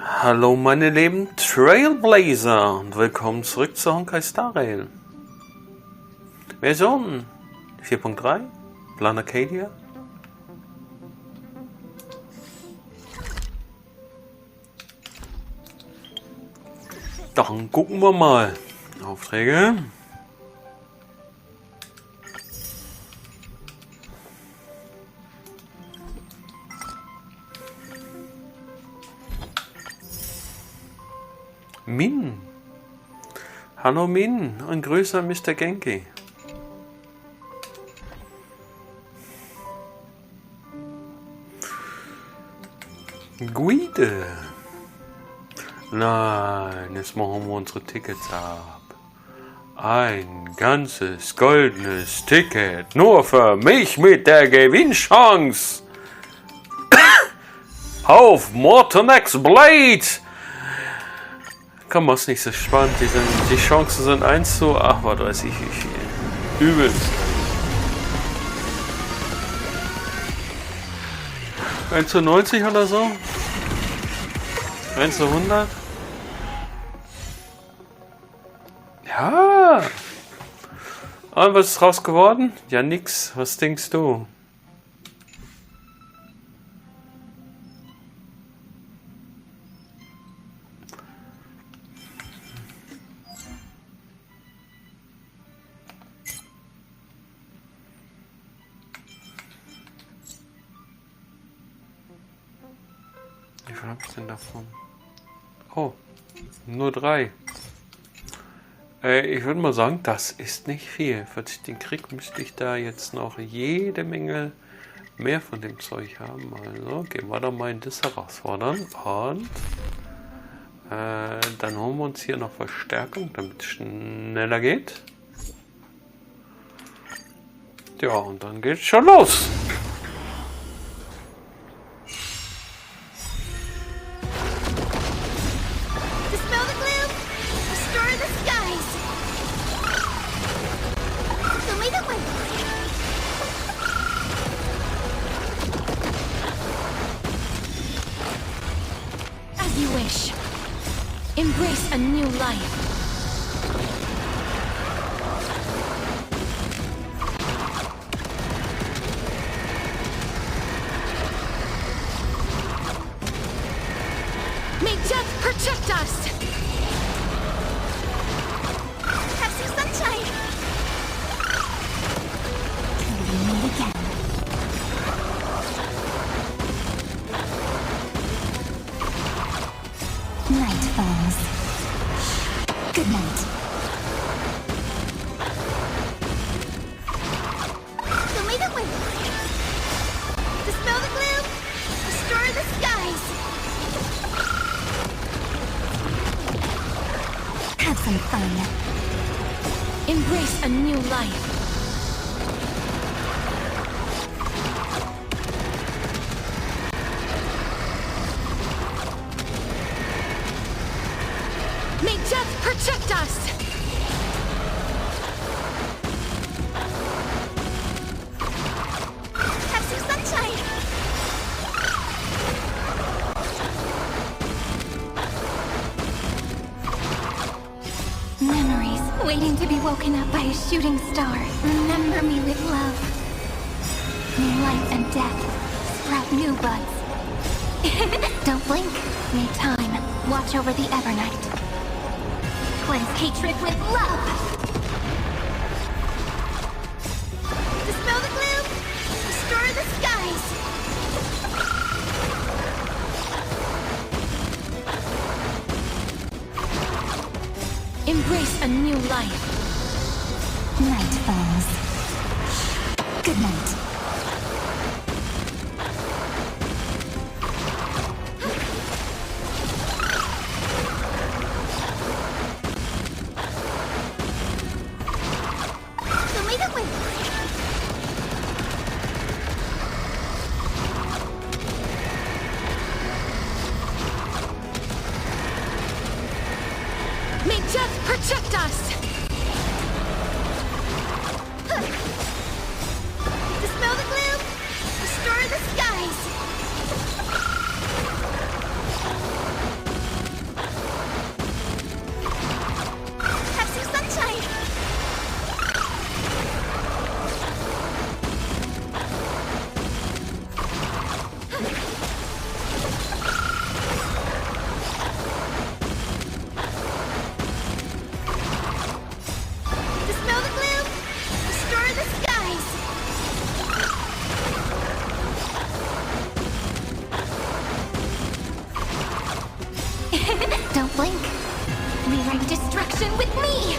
Hallo meine lieben Trailblazer und willkommen zurück zur Honkai Star Rail. Version 4.3, Planarcadia. Dann gucken wir mal. Aufträge. Min. Hallo Min, ein größer Mr. Genki. Guide. Nein, jetzt machen wir unsere Tickets ab. Ein ganzes goldenes Ticket, nur für mich mit der Gewinnchance. Auf Mortonex Blade. Komm, ist nicht so spannend. Die Chancen sind 1 zu, ach, was weiß ich wie viel. Übelst. 1 zu 90 oder so? 1 zu 100? Ja. Und was ist raus geworden? Ja, nix. Was denkst du? Wie viel habe ich denn davon? Oh, nur 3. Ich würde mal sagen, das ist nicht viel. Falls ich den krieg, müsste ich da jetzt noch jede Menge mehr von dem Zeug haben. Also gehen wir doch mal in das herausfordern. Und dann holen wir uns hier noch Verstärkung, damit es schneller geht. Ja, und dann geht's schon los. Embrace a new life. May death protect us. Have some sunshine. Till we meet again. Night falls. Good night. Show me the way. Dispel the gloom. Restore the skies. Have some fun. Embrace a new life. May death protect us! Have some sunshine! Memories waiting to be woken up by a shooting star. Remember me with love. May life and death sprout new buds. Don't blink. May time watch over the Evernight. Cleanse hatred with love! Dispel the gloom! Restore the skies! Embrace a new life. Night falls. Good night. May death protect us! Bring destruction with me!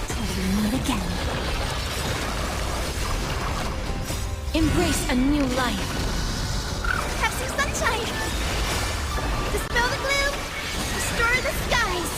Till we meet again. Embrace a new life. Have some sunshine. Dispel the gloom. Restore the skies.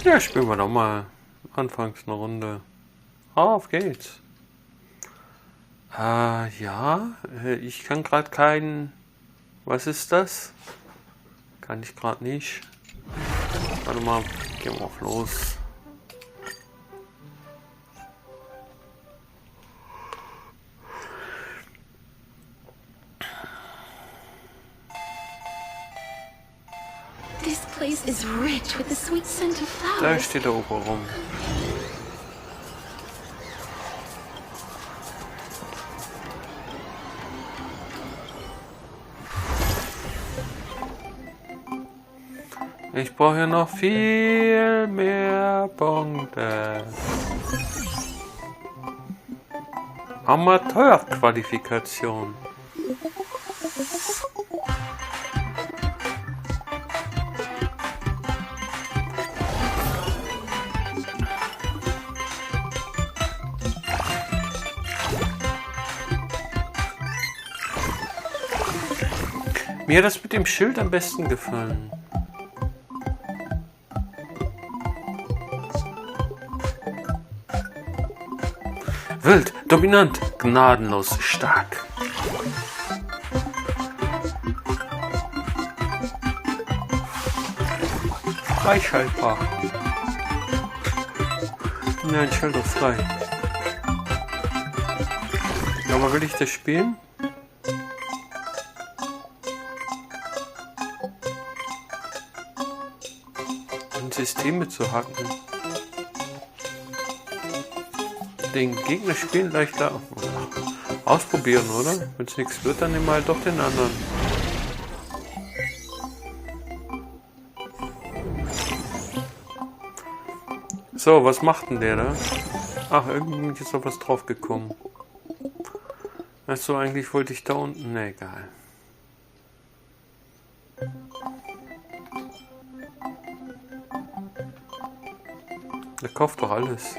Ja, spielen wir doch mal anfangs eine Runde. Auf geht's. Ja, ich kann gerade keinen... Was ist das? Kann ich gerade nicht. Warte mal, gehen wir auf los. This place is rich with the sweet scent of Da flowers. steht der Opa rum. Ich brauche noch viel mehr Punkte. Amateurqualifikation. Mir hat das mit dem Schild am besten gefallen. Wild, dominant, gnadenlos, stark. Freischaltbar. Nein, Schild auf frei. Aber will ich das spielen? Systeme zu hacken. Den Gegner spielen leichter ausprobieren, oder? Wenn es nichts wird, dann nehmen wir halt doch den anderen. So, was macht denn der da? Ach, irgendwie ist da was drauf gekommen. Achso, eigentlich wollte ich da unten. Ne, egal. Der kauft doch alles.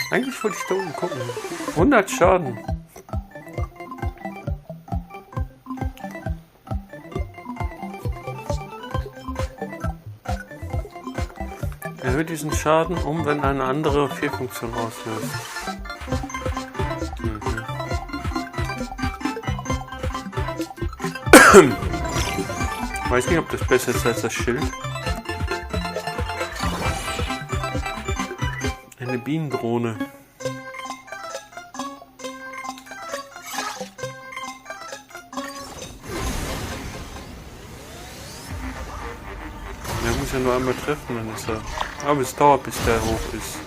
Eigentlich wollte ich da unten gucken. 100 Schaden. Erhöht diesen Schaden wenn eine andere Fehlfunktion auslöst. Weiß nicht, ob das besser ist als das Schild. Eine Bienendrohne. Der muss ja nur einmal treffen, dann ist er. Aber es dauert, bis der hoch ist.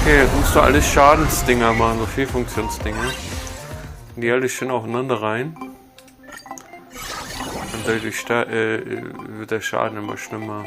Okay, jetzt musst du alles Schadensdinger machen, so Vielfunktionsdinger. Die alle schön aufeinander rein. Und dadurch wird der Schaden immer schlimmer.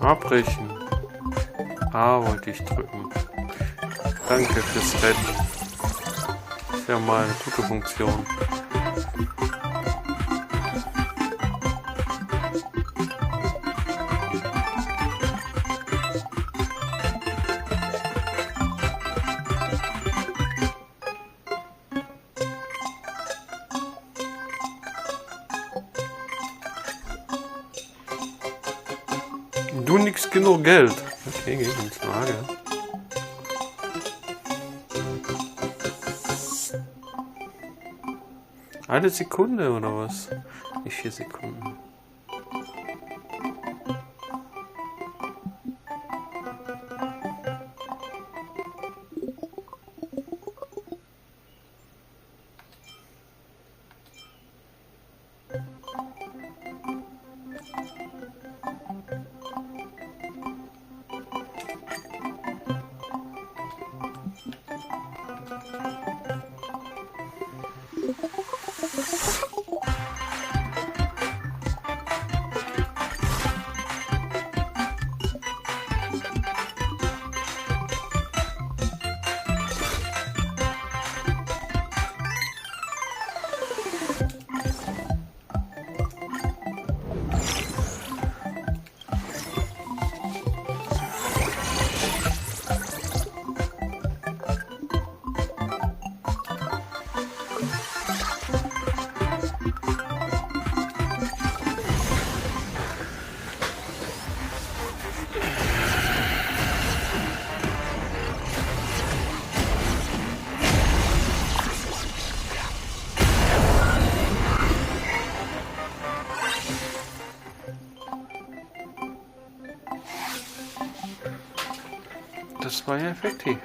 Abbrechen. A wollte ich drücken. Danke fürs Retten. Ist ja mal eine gute Funktion. Du nix genug Geld. Okay, geht ins Lager. Eine Sekunde oder was? Nicht 4 Sekunden. Das war ja effektiv.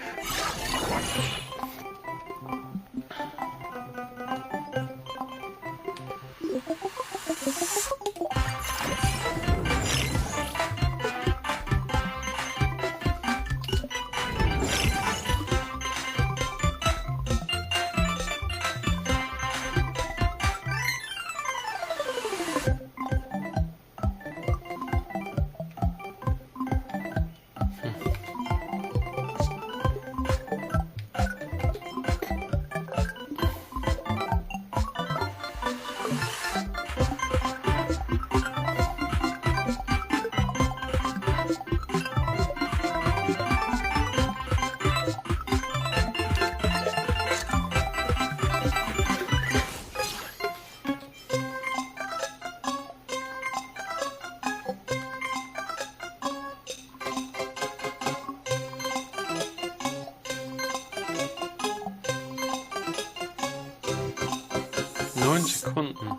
Sekunden.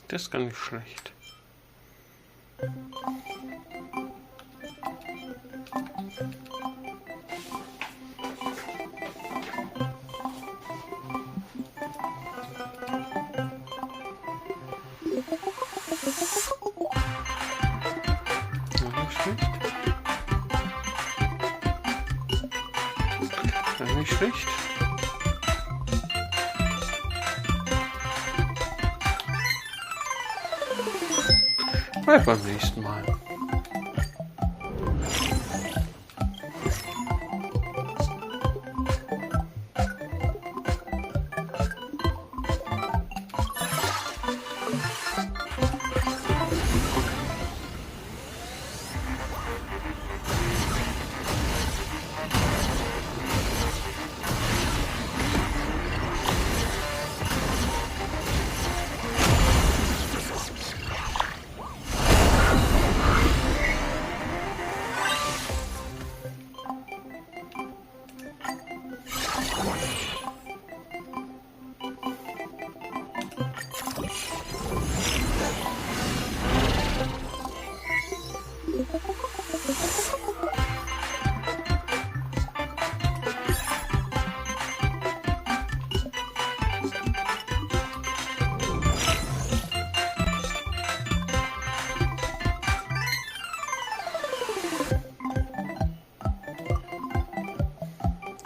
Das ist gar nicht schlecht. Nicht schlecht. Vielleicht beim nächsten Mal.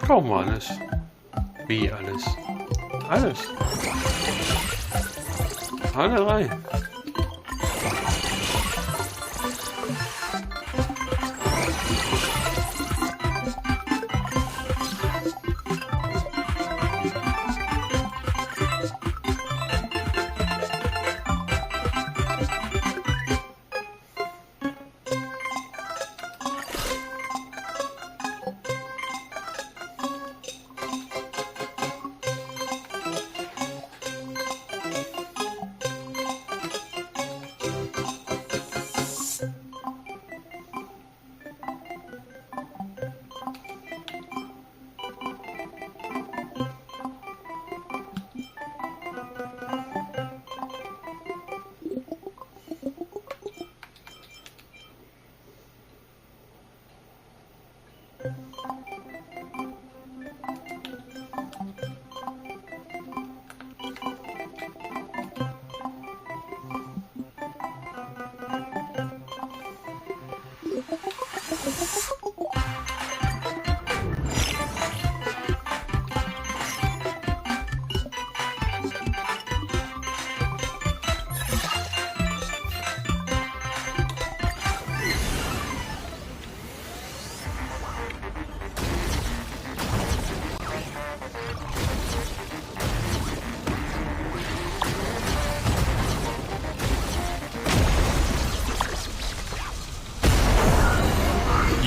Brauchen wir alles. Wie alles? Alles. Alle drei.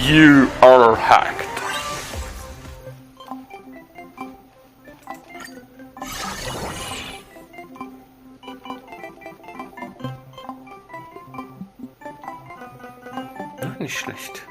You are hacked. Nicht schlecht.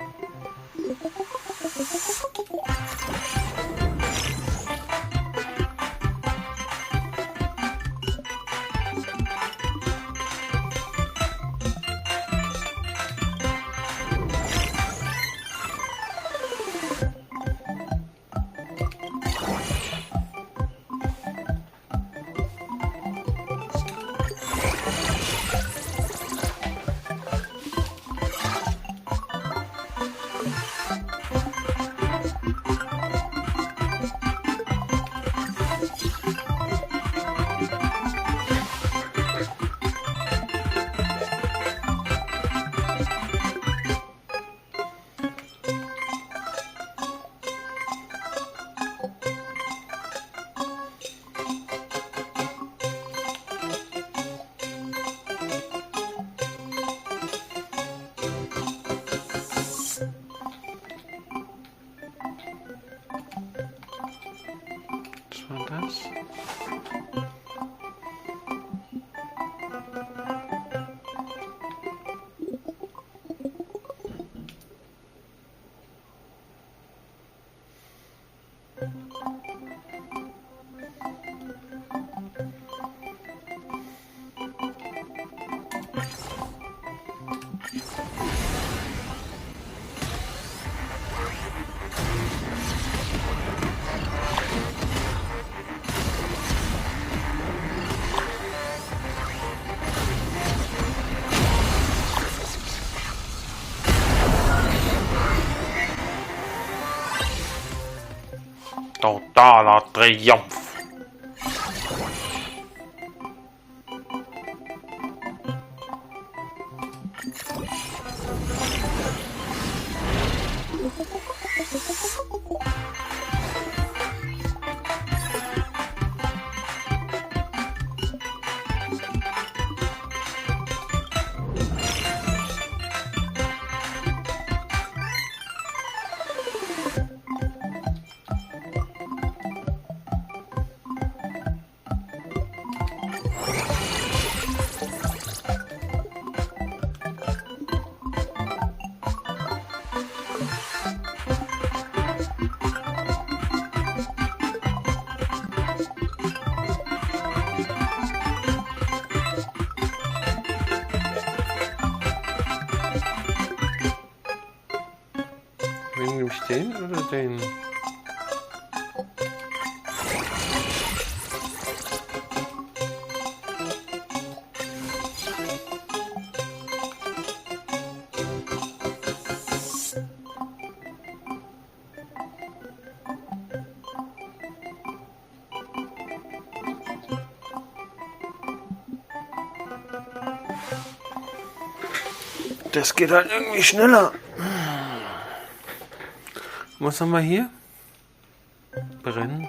Das. Totaler Triumph. Wen nehme ich, den oder den? Das geht halt irgendwie schneller. Was haben wir hier? Brennen.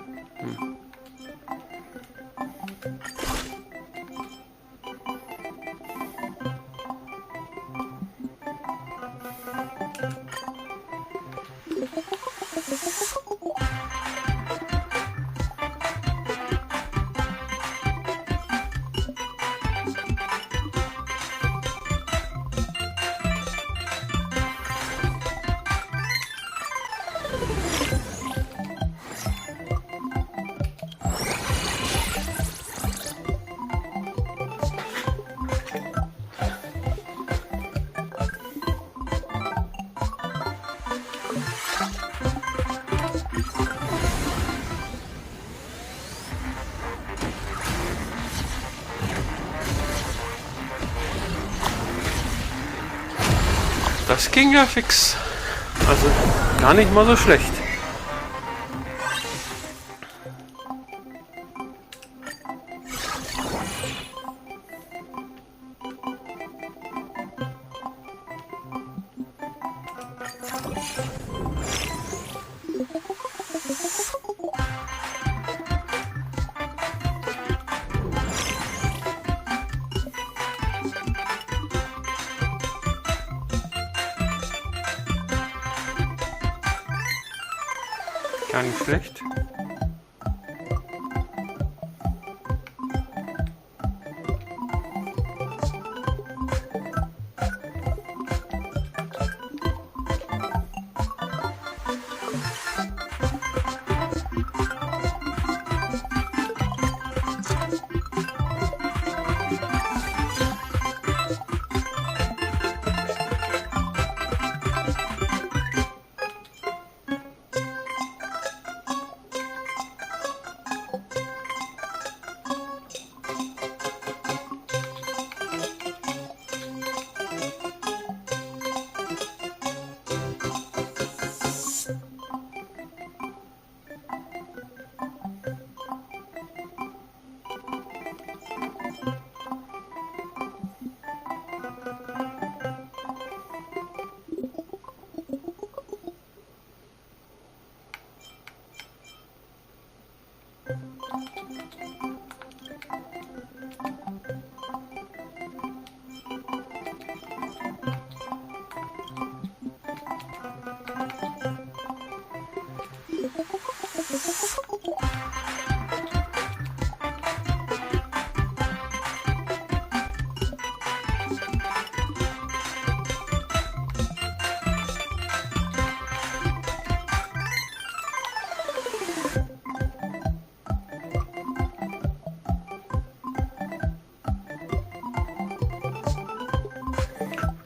Das ging ja fix. Also gar nicht mal so schlecht. Gar nicht schlecht.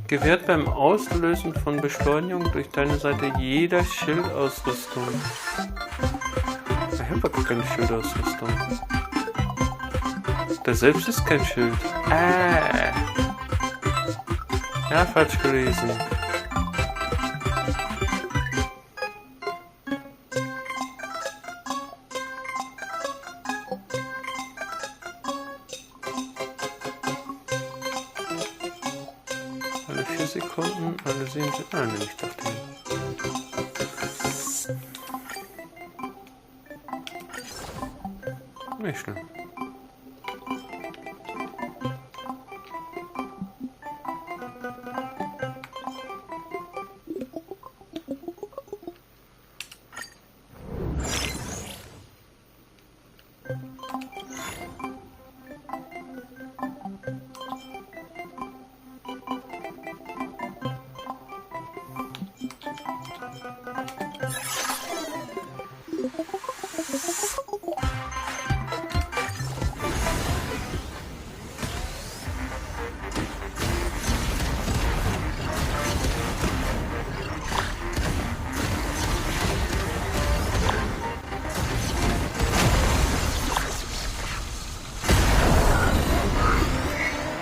Gewährt beim Auslösen von Beschleunigung durch deine Seite jeder Schildausrüstung. Ich habe aber keine Schildausrüstung. Der selbst ist kein Schild. Ja, falsch gelesen. Alle 4 Sekunden, alle 7 Sekunden. Ah, nehme ich doch den. Nicht schlimm.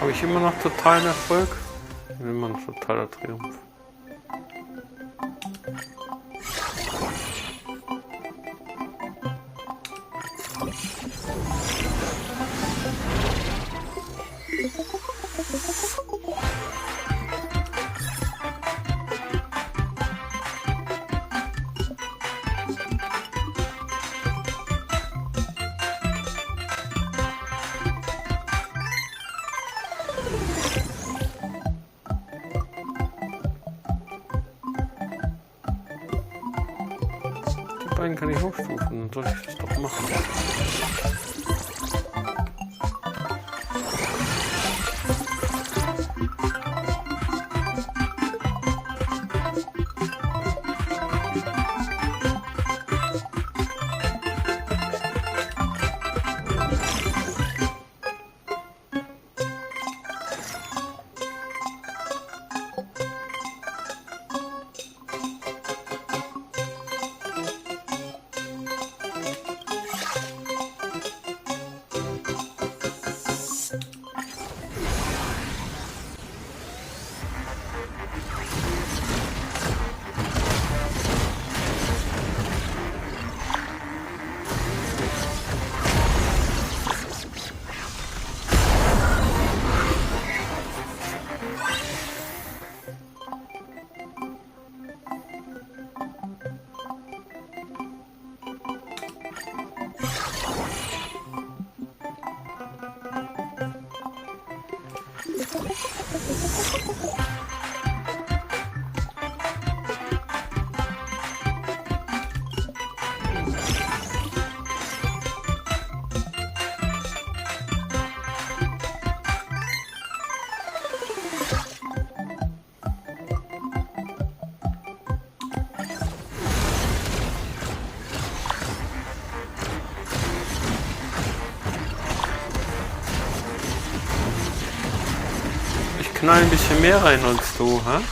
Habe ich immer noch totalen Erfolg? Immer noch totaler Triumph. beiden kann ich hochstufen, dann soll ich das doch machen. Knall ein bisschen mehr rein als du, ha?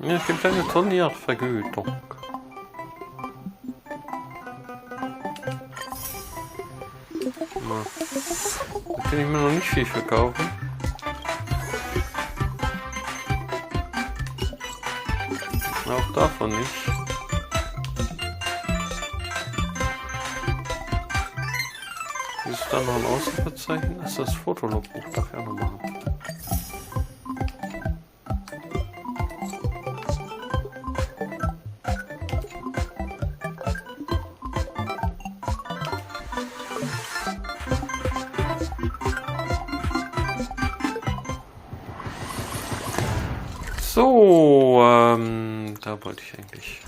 Ja, es gibt eine Turniervergütung. Da kann ich mir noch nicht viel verkaufen. Auch davon nicht. Ist da noch ein Ausrufezeichen? Das ist das Fotologbuch, darf ich auch noch machen. So, da wollte ich eigentlich.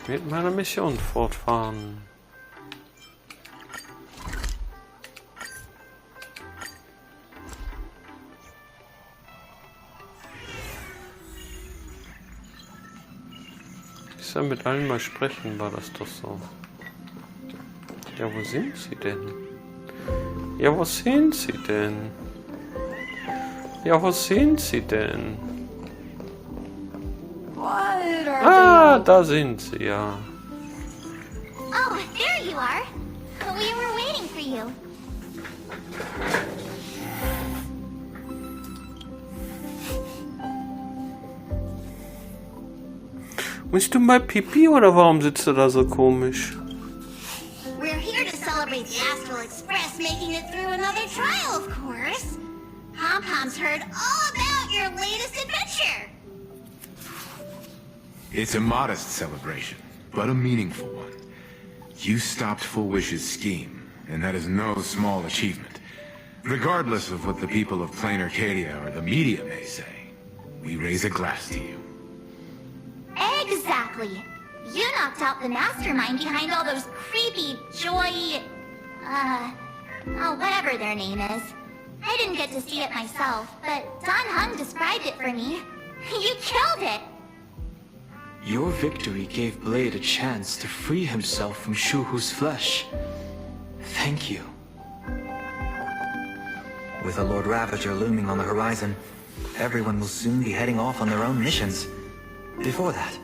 Mit meiner Mission fortfahren. Ich soll mit allen mal sprechen, war das doch so. Ja, wo sind sie denn? Ja, wo sind sie denn? Ja, wo sind sie denn? Ah, da sind sie, ja. Oh, there you are. We were waiting for you. Musst du mal Pipi oder warum sitzt du da so komisch? We're here to celebrate the Astral Express making it through another trial, of course. Pom-Pom's heard all about your latest adventure. It's a modest celebration, but a meaningful one. You stopped Full Wish's scheme, and that is no small achievement. Regardless of what the people of Planarcadia or the media may say, we raise a glass to you. Exactly. You knocked out the mastermind behind all those creepy Joy... whatever their name is. I didn't get to see it myself, but Don Hung described it for me. You killed it! Your victory gave Blade a chance to free himself from Shuhu's flesh. Thank you. With the Lord Ravager looming on the horizon, everyone will soon be heading off on their own missions. Before that,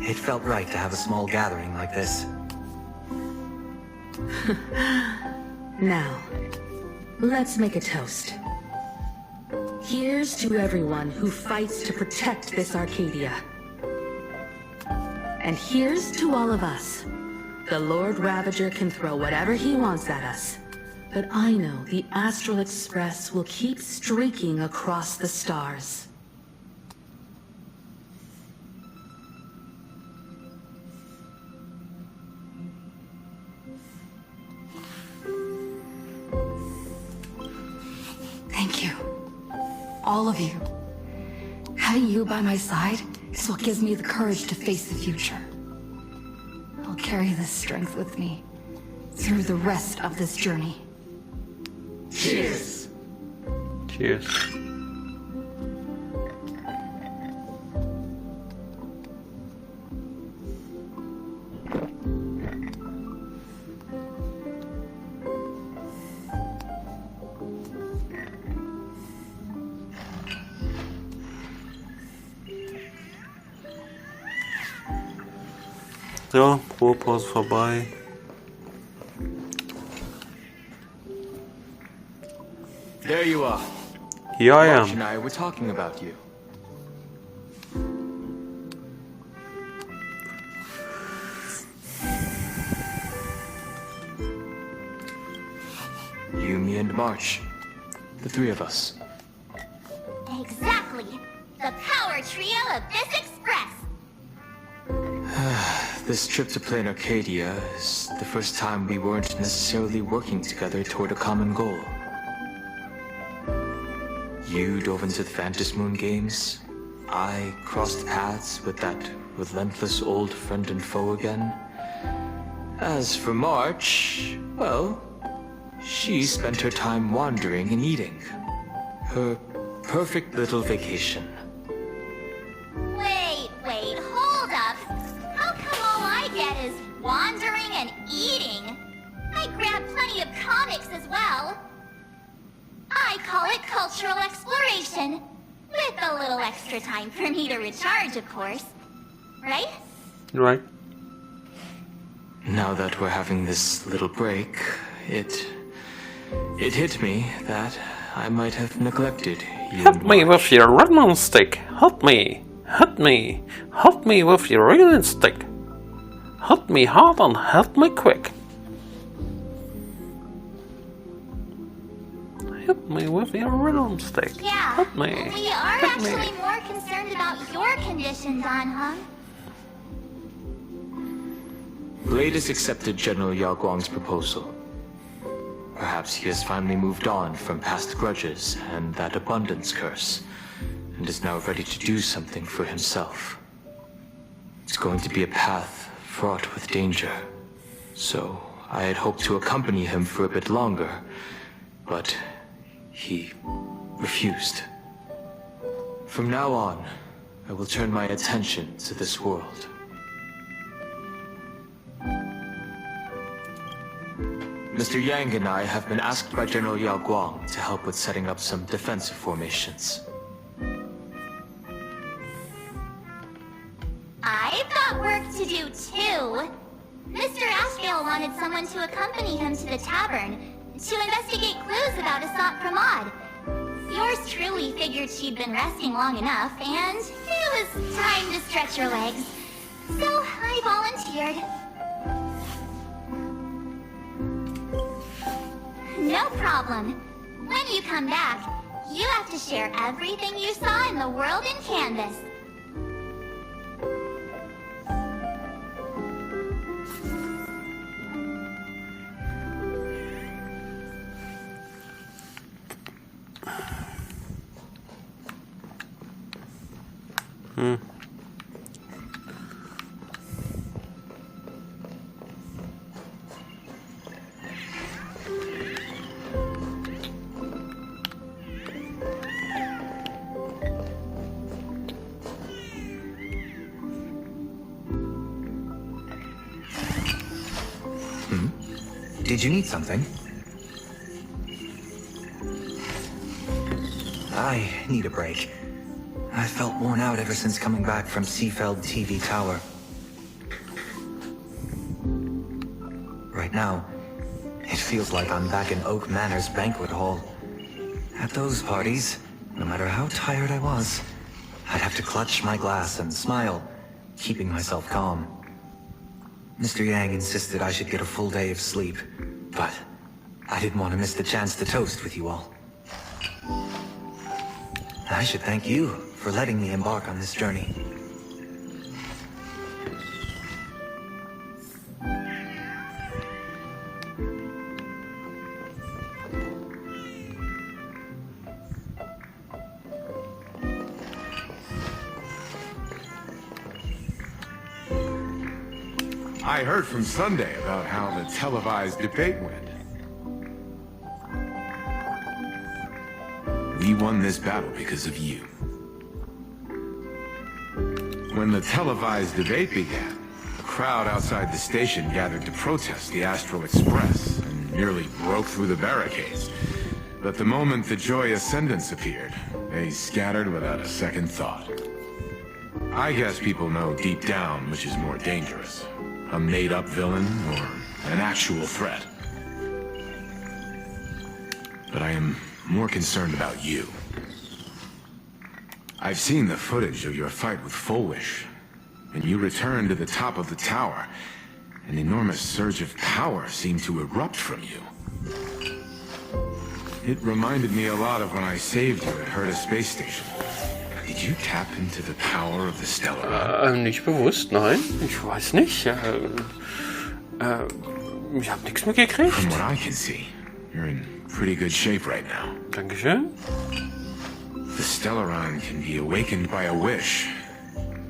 it felt right to have a small gathering like this. Now, let's make a toast. Here's to everyone who fights to protect this Arcadia. And here's to all of us. The Lord Ravager can throw whatever he wants at us, but I know the Astral Express will keep streaking across the stars. Thank you. All of you. Having you by my side is what gives me the courage to face the future. I'll carry this strength with me through the rest of this journey. Cheers! Cheers. So, Ruhepause vorbei. There you are. Here I March am. and I were talking about you. You, me, and March. The three of us. Exactly. The power trio of this express. This trip to Planarcadia is the first time we weren't necessarily working together toward a common goal. You dove into the Phantom Moon games. I crossed paths with that relentless old friend and foe again. As for March, well, she spent her time wandering and eating. Her perfect little vacation. Wait, hold up. How come all I get is wandering and eating? I grab plenty of comics as well. I call it cultural exploration. With a little extra time for me to recharge, of course. Right? Right. Now that we're having this little break, it hit me that I might have neglected you. Hit me with your Redmond stick. Hit me. Hit me. Hit me with your reeling stick. Hit me hard and hit me quick. Hit me with your rhythm stick. Yeah. Hit me. We are Hit me. actually more concerned about your condition, Don Hung. Blade has accepted General Yao Guang's proposal. Perhaps he has finally moved on from past grudges and that abundance curse, and is now ready to do something for himself. It's going to be a path fraught with danger, so I had hoped to accompany him for a bit longer, but he refused. From now on, I will turn my attention to this world. Mr. Yang and I have been asked by General Yao Guang to help with setting up some defensive formations. I've got work to do too. Mr. Ashgale wanted someone to accompany him to the tavern to investigate clues about Asat Pramod. Yours truly figured she'd been resting long enough, and it was time to stretch her legs. So I volunteered. No problem. When you come back, you have to share everything you saw in the world in Canvas. Did you need something? I need a break. I felt worn out ever since coming back from Seafeld TV Tower. Right now, it feels like I'm back in Oak Manor's banquet hall. At those parties, no matter how tired I was, I'd have to clutch my glass and smile, keeping myself calm. Mr. Yang insisted I should get a full day of sleep, but I didn't want to miss the chance to toast with you all. I should thank you for letting me embark on this journey. I heard from Sunday about how the televised debate went. We won this battle because of you. When the televised debate began, the crowd outside the station gathered to protest the Astral Express and nearly broke through the barricades. But the moment the Joy Ascendants appeared, they scattered without a second thought. I guess people know deep down which is more dangerous. A made-up villain, or an actual threat. But I am more concerned about you. I've seen the footage of your fight with Fullwish. When you returned to the top of the tower, an enormous surge of power seemed to erupt from you. It reminded me a lot of when I saved you at Herta Space Station. Did you tap into the power of the stellar? Nicht bewusst, nein. Ich weiß nicht. Ich hab nichts mehr gekriegt. From what I can see, you're in pretty good shape right now. Dankeschön. The Stellaron can be awakened by a wish,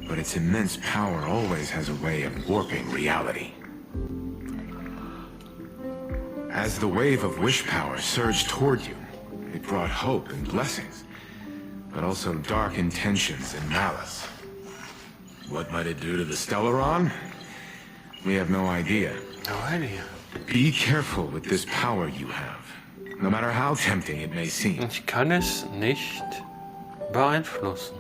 but its immense power always has a way of warping reality. As the wave of wish power surged toward you, it brought hope and blessings, but also dark intentions and malice. What might it do to the Stellaron? We have no idea. No idea. Be careful with this power you have, no matter how tempting it may seem. Ich kann es nicht beeinflussen.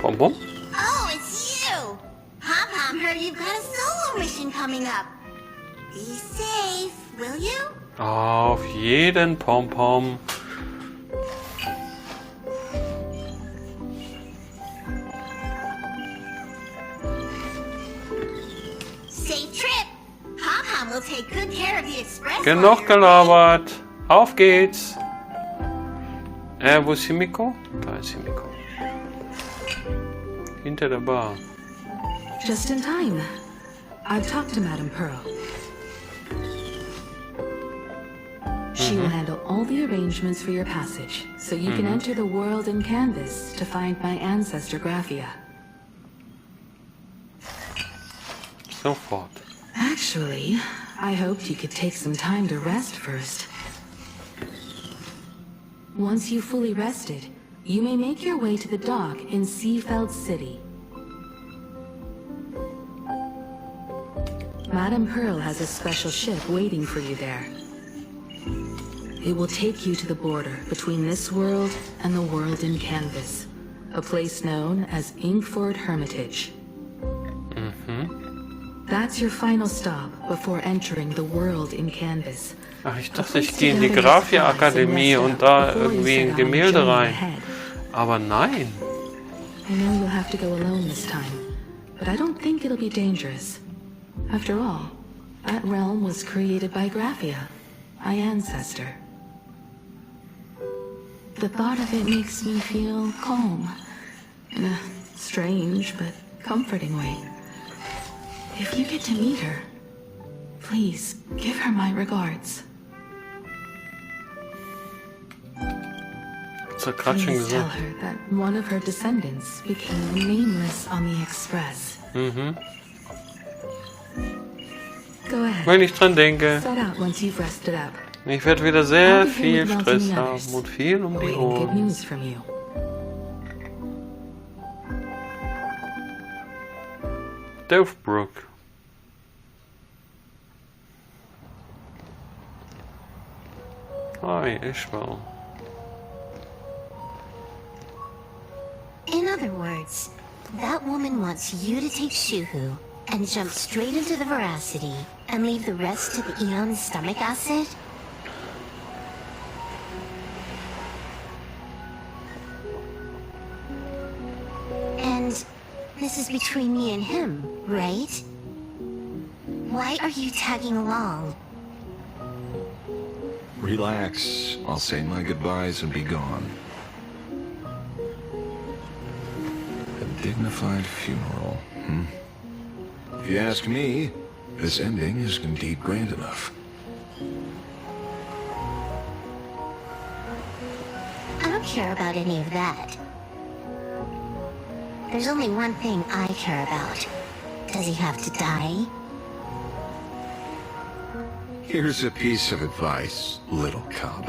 Bonbon? Oh, it's you! Pom-Pom heard you've got a solo mission coming up. Be safe, will you? Auf jeden Pom-Pom. Safe trip. Pom-Pom will take good care of the express. Genug gelabert. Auf geht's. Wo ist Himiko? Da ist Himiko. Hinter der Bar. Just in time. I've talked to Madame Pearl. She will handle all the arrangements for your passage, so you can enter the world in Canvas to find my ancestor Graphia. Sofort. Actually, I hoped you could take some time to rest first. Once you've fully rested, you may make your way to the dock in Seafeld City. Madame Pearl has a special ship waiting for you there. It will take you to the border between this world and the world in Canvas, a place known as Inkford Hermitage. That's your final stop before entering the world in Canvas. Ach, ich dachte, ich gehe in die Graphia-Akademie und da irgendwie ein Gemälde rein. Aber nein. I know you'll have to go alone this time, but I don't think it'll be dangerous. After all, that realm was created by Graphia, my ancestor. The thought of it makes me feel calm, in a strange but comforting way. If you get to meet her, please give her my regards. Please tell her that one of her descendants became nameless on the Express. Go ahead. Wenn ich dran denke. Set out once you've rested up. Ich werde wieder sehr viel Stress haben und viel um die Good Ohren. news from you. Delphbrook. Hi, Ishmael. In other words, that woman wants you to take Shuhu and jump straight into the Veracity and leave the rest to the Eon's stomach acid? this is between me and him, right? Why are you tagging along? Relax. I'll say my goodbyes and be gone. A dignified funeral, If you ask me, this ending is indeed grand enough. I don't care about any of that. There's only one thing I care about. Does he have to die? Here's a piece of advice, little cub.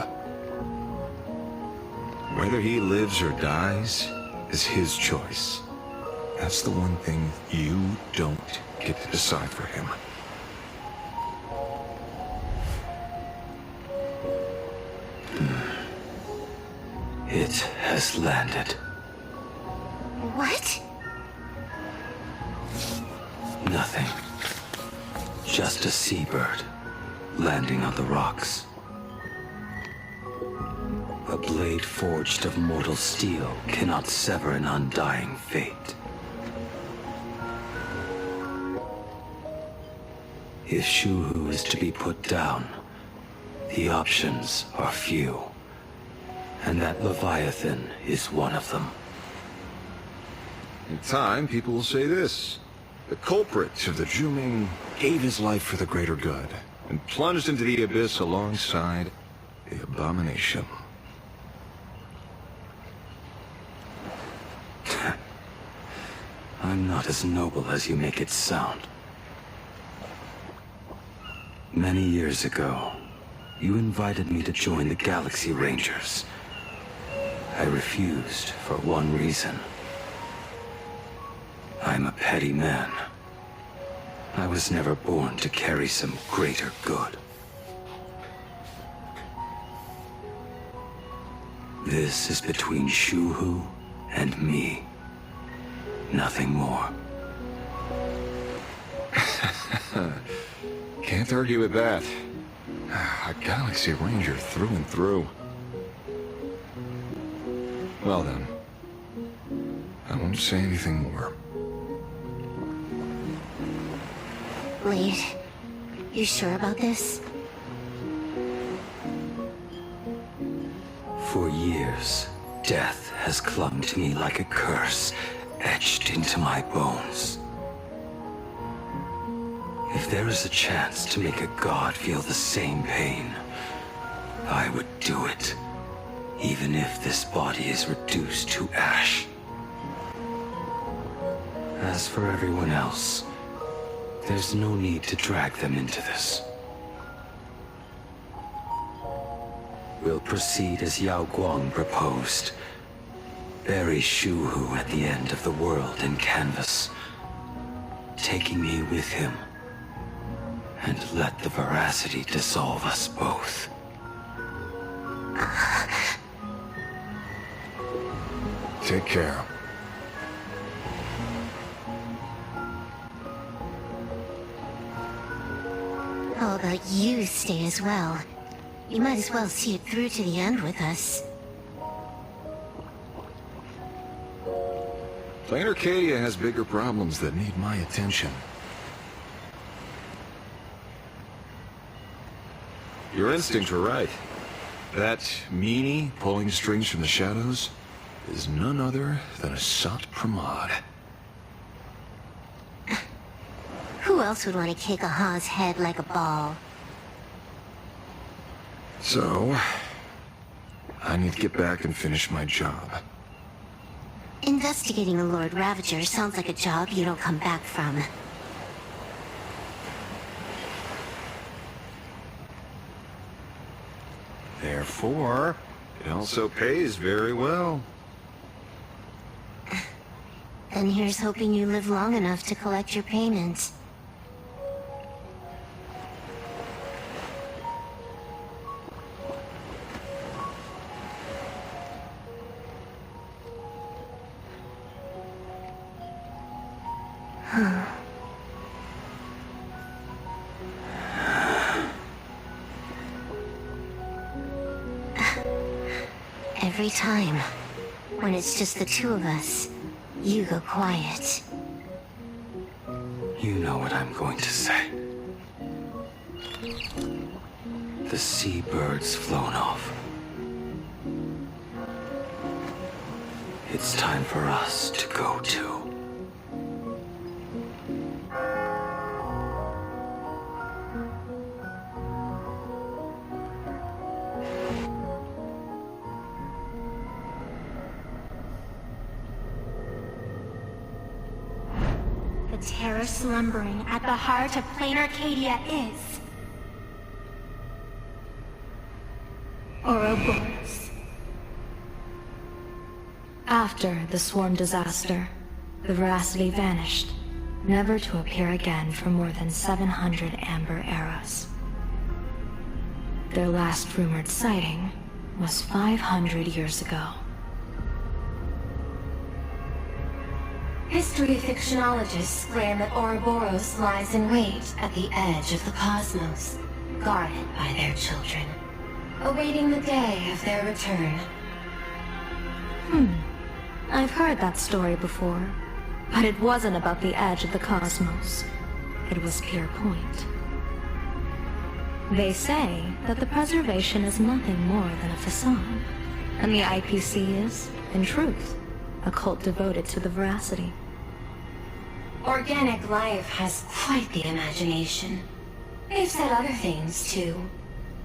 Whether he lives or dies is his choice. That's the one thing you don't get to decide for him. It has landed. What? Nothing. Just a seabird landing on the rocks. A blade forged of mortal steel cannot sever an undying fate. If Shuhu is to be put down, the options are few, and that Leviathan is one of them. In time, people will say this. The culprit of the Juming gave his life for the greater good, and plunged into the abyss alongside the abomination. I'm not as noble as you make it sound. Many years ago, you invited me to join the Galaxy Rangers. I refused for one reason. I'm a petty man. I was never born to carry some greater good. This is between Shuhu and me. Nothing more. Can't argue with that. A Galaxy Ranger through and through. Well then, I won't say anything more. Wait, you sure about this? For years, death has clung to me like a curse, etched into my bones. If there is a chance to make a god feel the same pain, I would do it, even if this body is reduced to ash. As for everyone else, there's no need to drag them into this. We'll proceed as Yao Guang proposed. Bury Shuhu at the end of the world in canvas, taking me with him, and let the veracity dissolve us both. Take care. How about you stay as well? You might as well see it through to the end with us. Planarcadia has bigger problems that need my attention. Your instincts were right. That meanie pulling strings from the shadows is none other than a Sat Pramod. Who else would want to kick a Ha's head like a ball? So, I need to get back and finish my job. Investigating the Lord Ravager sounds like a job you don't come back from. Therefore, it also pays very well. And here's hoping you live long enough to collect your payments. Every time, when it's just the two of us, you go quiet. You know what I'm going to say. The seabird's flown off. It's time for us to go too. The terror slumbering at the heart of Planarcadia is Ouroboros. After the swarm disaster, the veracity vanished, never to appear again for more than 700 amber eras. Their last rumored sighting was 500 years ago. History fictionologists claim that Ouroboros lies in wait at the edge of the cosmos, guarded by their children, awaiting the day of their return. I've heard that story before, but it wasn't about the edge of the cosmos. It was Pier Point. They say that the preservation is nothing more than a facade, and the IPC is, in truth, a cult devoted to the veracity. Organic life has quite the imagination. They've said other things, too.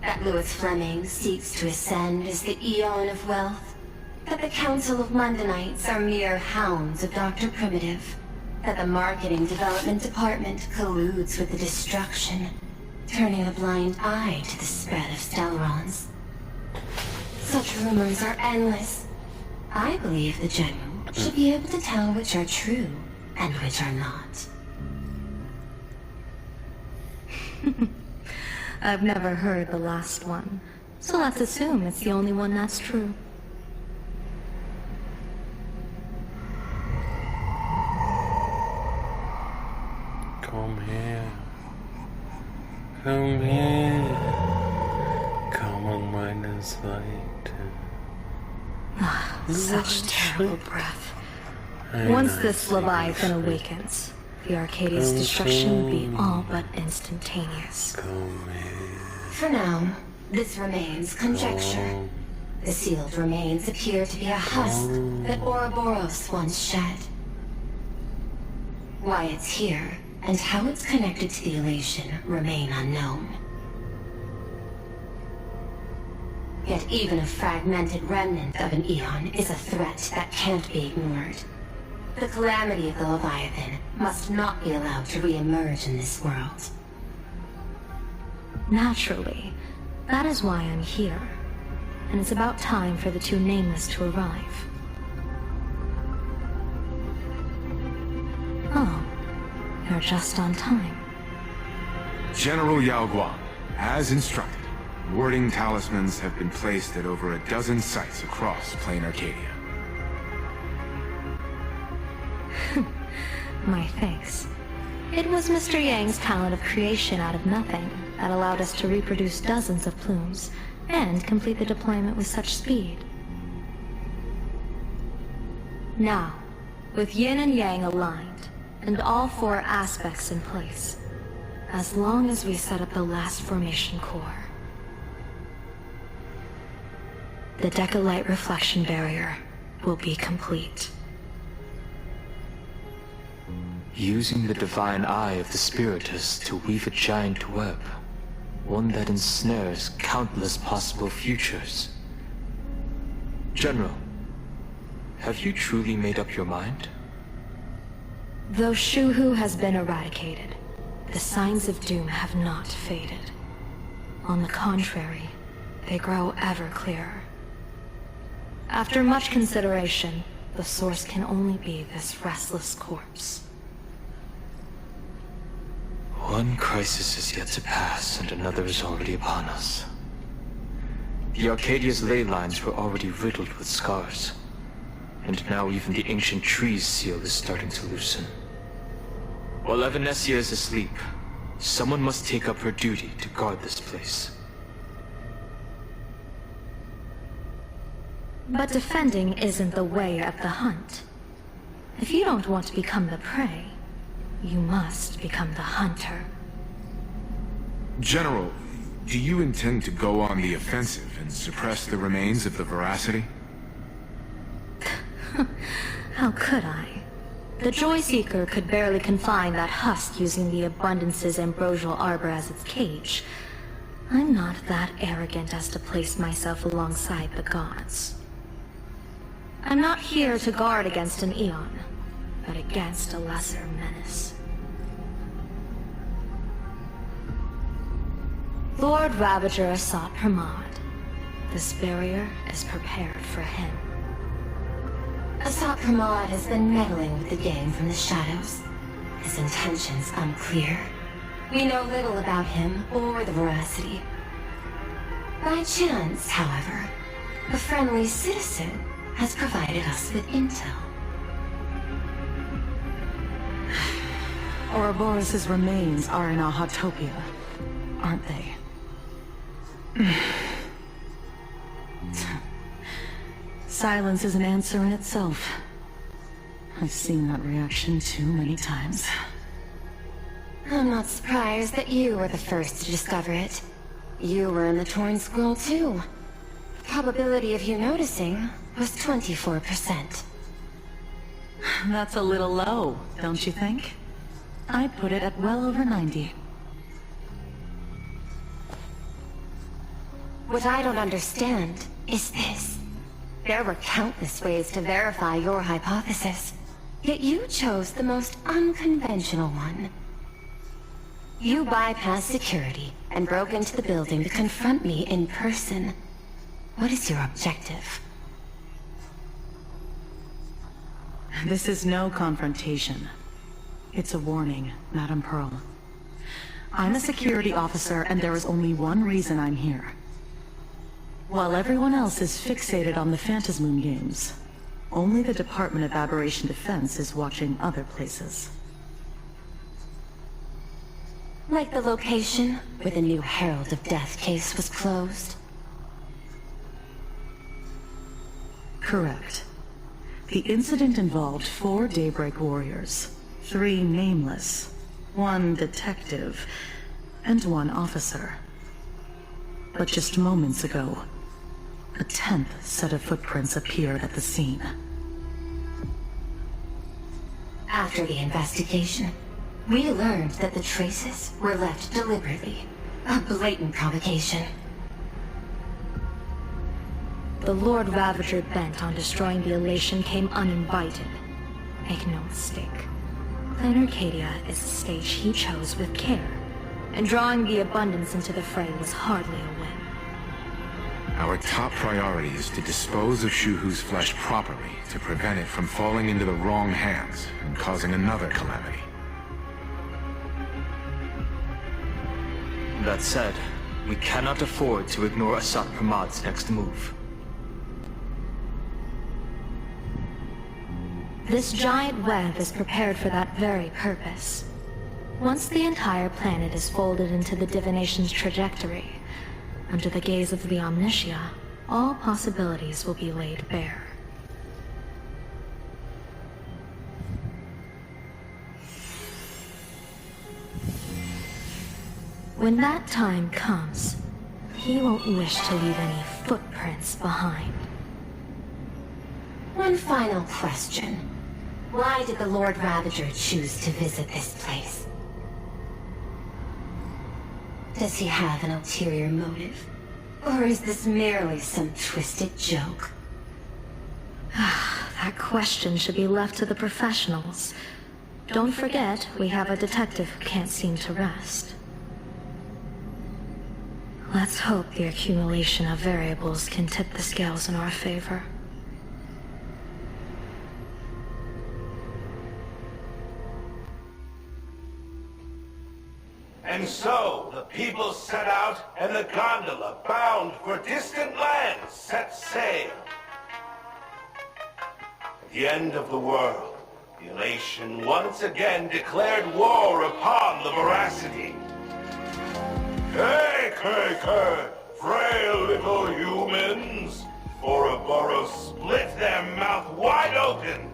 That Louis Fleming seeks to ascend as the Eon of Wealth. That the Council of Londonites are mere hounds of Dr. Primitive. That the Marketing Development Department colludes with the destruction, turning a blind eye to the spread of Stelerons. Such rumors are endless. I believe the General should be able to tell which are true and which are not. I've never heard the last one, so let's assume it's the only one that's true. Come here. Come here. Come on meine Seite. Such terrible breath. Once this Leviathan awakens, the Arcadia's destruction will be all but instantaneous. Come here. For now, this remains conjecture. The sealed remains appear to be a husk that Ouroboros once shed. Why it's here, and how it's connected to the elation, remain unknown. Yet even a fragmented remnant of an Eon is a threat that can't be ignored. The calamity of the Leviathan must not be allowed to re-emerge in this world. Naturally, that is why I'm here. And it's about time for the two Nameless to arrive. Oh, you're just on time. General Yao Guang, as instructed, warding talismans have been placed at over a dozen sites across Planarcadia. My thanks. It was Mr. Yang's talent of creation out of nothing that allowed us to reproduce dozens of plumes and complete the deployment with such speed. Now, with Yin and Yang aligned, and all four aspects in place, as long as we set up the last formation core, the Decalite reflection barrier will be complete. Using the divine eye of the Spiritus to weave a giant web, one that ensnares countless possible futures. General, have you truly made up your mind? Though Shuhu has been eradicated, the signs of doom have not faded. On the contrary, they grow ever clearer. After much consideration, the source can only be this restless corpse. One crisis is yet to pass, and another is already upon us. The Arcadia's ley lines were already riddled with scars, and now even the ancient tree's seal is starting to loosen. While Evanesia is asleep, someone must take up her duty to guard this place. But defending isn't the way of the hunt. If you don't want to become the prey, you must become the hunter. General, do you intend to go on the offensive and suppress the remains of the veracity? How could I? The Joy Seeker could barely confine that husk using the Abundance's ambrosial arbor as its cage. I'm not that arrogant as to place myself alongside the gods. I'm not here to guard against an Eon, but against a lesser menace. Lord Ravager Asat Pramod. This barrier is prepared for him. Asat Pramod has been meddling with the game from the shadows. His intentions unclear. We know little about him or the veracity. By chance, however, a friendly citizen has provided us with intel. Ouroboros' remains are in Ahatopia, aren't they? Silence is an answer in itself. I've seen that reaction too many times. I'm not surprised that you were the first to discover it. You were in the Torn Scroll too. Probability of you noticing was 24%. That's a little low, don't you think? I'd put it at well over 90. What I don't understand is this. There were countless ways to verify your hypothesis, yet you chose the most unconventional one. You bypassed security and broke into the building to confront me in person. What is your objective? This is no confrontation. It's a warning, Madame Pearl. I'm a security officer, and there is only one reason I'm here. While everyone else is fixated on the Phantasmoon games, only the Department of Aberration Defense is watching other places. Like the location where the new Herald of Death case was closed? Correct. The incident involved 4 Daybreak warriors, 3 nameless, 1 detective, and 1 officer. But just moments ago, a 10th set of footprints appeared at the scene. After the investigation, we learned that the traces were left deliberately. A blatant provocation. The Lord Ravager bent on destroying the Elation came uninvited. Make no mistake. Planarcadia is a stage he chose with care, and drawing the Abundance into the fray was hardly a win. Our top priority is to dispose of Shuhu's flesh properly to prevent it from falling into the wrong hands and causing another calamity. That said, we cannot afford to ignore Asat Pramod's next move. This giant web is prepared for that very purpose. Once the entire planet is folded into the divination's trajectory, under the gaze of the Omnitia, all possibilities will be laid bare. When that time comes, he won't wish to leave any footprints behind. One final question. Why did the Lord Ravager choose to visit this place? Does he have an ulterior motive? Or is this merely some twisted joke? That question should be left to the professionals. Don't forget, we have a detective who can't seem to rest. Let's hope the accumulation of variables can tip the scales in our favor. And so, the people set out, and the gondola, bound for distant lands, set sail. At the end of the world, the Elation once again declared war upon the veracity. Hey, frail little humans! Ouroboros split their mouth wide open.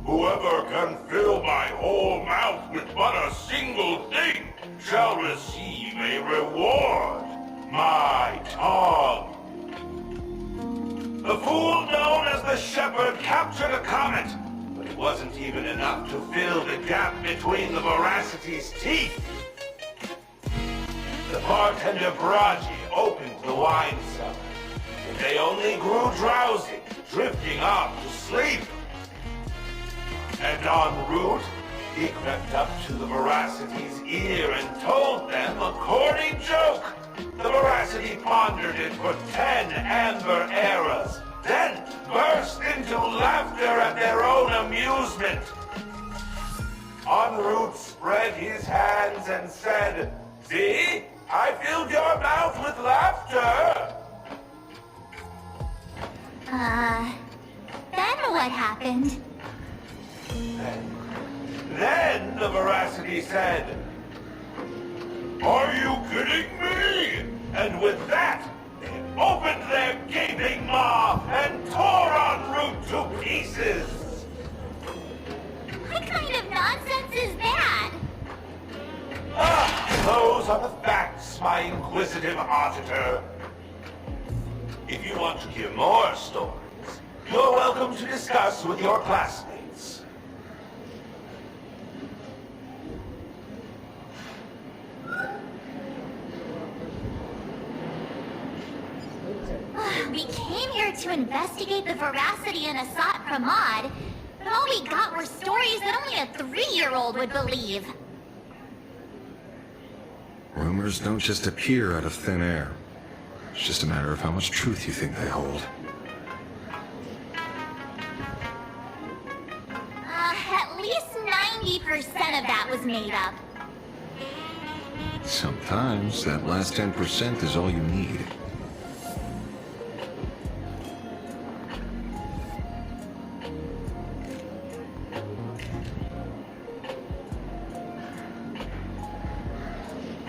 Whoever can fill my whole mouth with but a single thing shall receive a reward. My tongue. The fool known as the Shepherd captured a comet, but it wasn't even enough to fill the gap between the Voracity's teeth. The bartender Braji opened the wine cellar, and they only grew drowsy, drifting off to sleep. And en route, he crept up to the Voracity's ear and told them a corny joke. The Voracity pondered it for 10 amber eras, then burst into laughter at their own amusement. En route spread his hands and said, "See? I filled your mouth with laughter." Then what happened? Then the Voracity said, "Are you kidding me?" And with that, they opened their gaping maw and tore en route to pieces. What kind of nonsense is that? Those are the facts, my inquisitive auditor. If you want to hear more stories, you're welcome to discuss with your classmates. We came here to investigate the Voracity and Asat Pramod, but all we got were stories that only a 3-year-old would believe. Rumors don't just appear out of thin air. It's just a matter of how much truth you think they hold. At least 90% of that was made up. Sometimes that last 10% is all you need.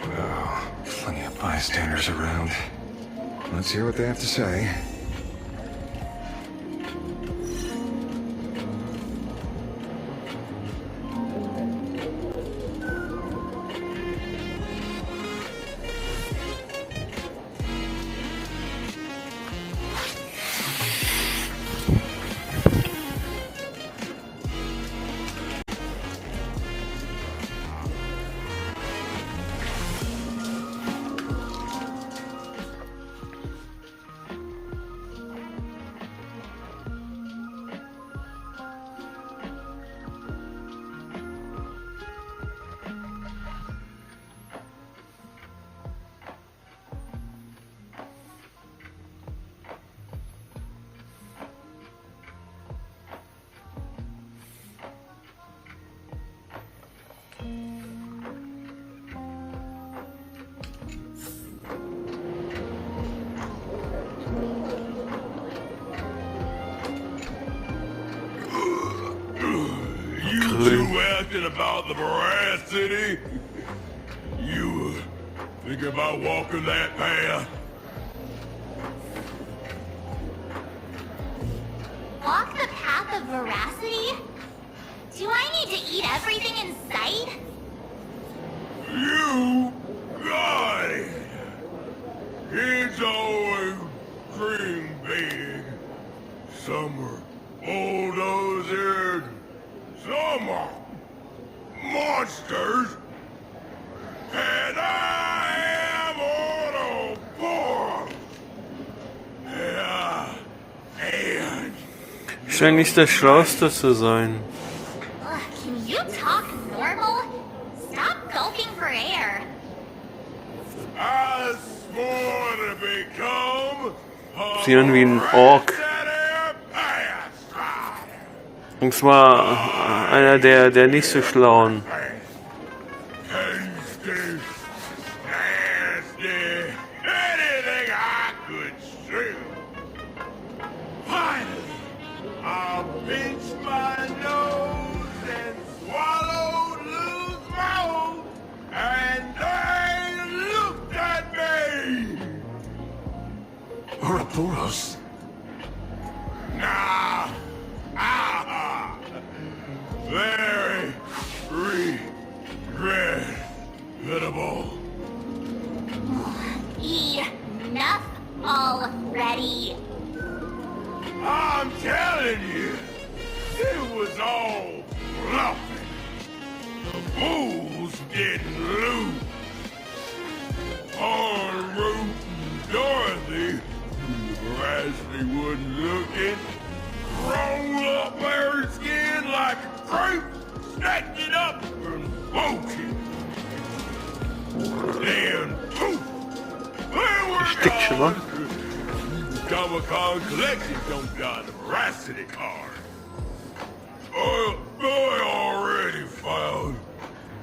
Well, plenty of bystanders around. Let's hear what they have to say. You asking about the Voracity? You thinking about walking that path? Walk the path of Voracity? Do I need to eat everything in sight? You got it. Kids always dream big. Some are bulldozers, some are monsters, and I am Autobot. Ja, and Scheint nicht der Schlauste zu sein. Can you talk normal? Stop gulping for air. I swore to become Sieht an wie ein Ork. Und zwar einer der nicht so schlauen. Ouroboros? Nah. Con Collective don't got the veracity card. I already filed